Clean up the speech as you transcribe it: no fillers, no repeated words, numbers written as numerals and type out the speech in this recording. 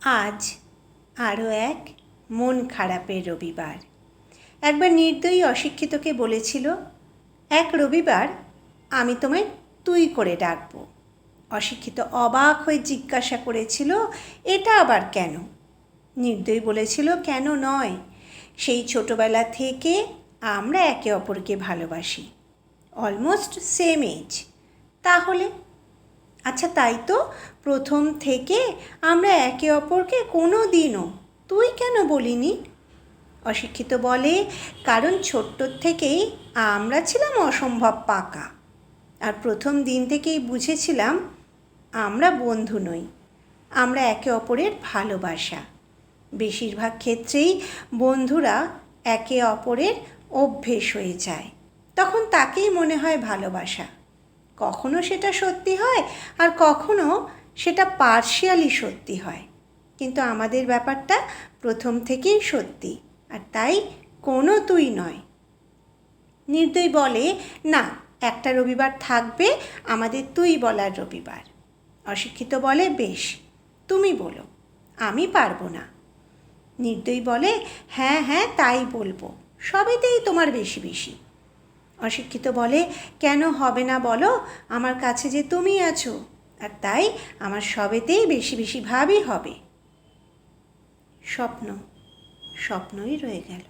আজ আরও এক মন খারাপের রবিবার। একবার নির্দয়ী অশিক্ষিতকে বলেছিল, এক রবিবার আমি তোমায় তুই করে ডাকব। অশিক্ষিত অবাক হয়ে জিজ্ঞাসা করেছিল, এটা আবার কেন? নির্দয়ী বলেছিল, কেন নয়, সেই ছোটবেলা থেকে আমরা একে অপরকে ভালোবাসি, অলমোস্ট সেম এজ। তাহলে আচ্ছা, তাই তো, প্রথম থেকে আমরা একে অপরকে কোনো দিনও তুই কেন বলিনি? অশিক্ষিত বলে, কারণ ছোট্ট থেকেই আমরা ছিলাম অসম্ভব পাকা, আর প্রথম দিন থেকেই বুঝেছিলাম আমরা বন্ধু নই, আমরা একে অপরের ভালোবাসা। বেশিরভাগ ক্ষেত্রেই বন্ধুরা একে অপরের অভ্যেস হয়ে যায়, তখন তাকেই মনে হয় ভালোবাসা। কখনো সেটা সত্যি হয়, আর কখনো সেটা পার্শিয়ালি সত্যি হয়, কিন্তু আমাদের ব্যাপারটা প্রথম থেকেই সত্যি, আর তাই কোনো তুই নয়। নির্দয়ী বলে, না, একটা রবিবার থাকবে আমাদের তুই বলার রবিবার। অশিক্ষিত বলে, বেশ, তুমি বলো, আমি পারবো না। নির্দয়ী বলে, হ্যাঁ হ্যাঁ, তাই বলবো, সবেতেই তোমার বেশি বেশি। অশিক্ষিত বলে, কেন হবে না বলো, আমার কাছে যে তুমি আছো, আর তাই আমার সবেতেই বেশি বেশি ভাবই হবে। স্বপ্নই রয়ে গেল।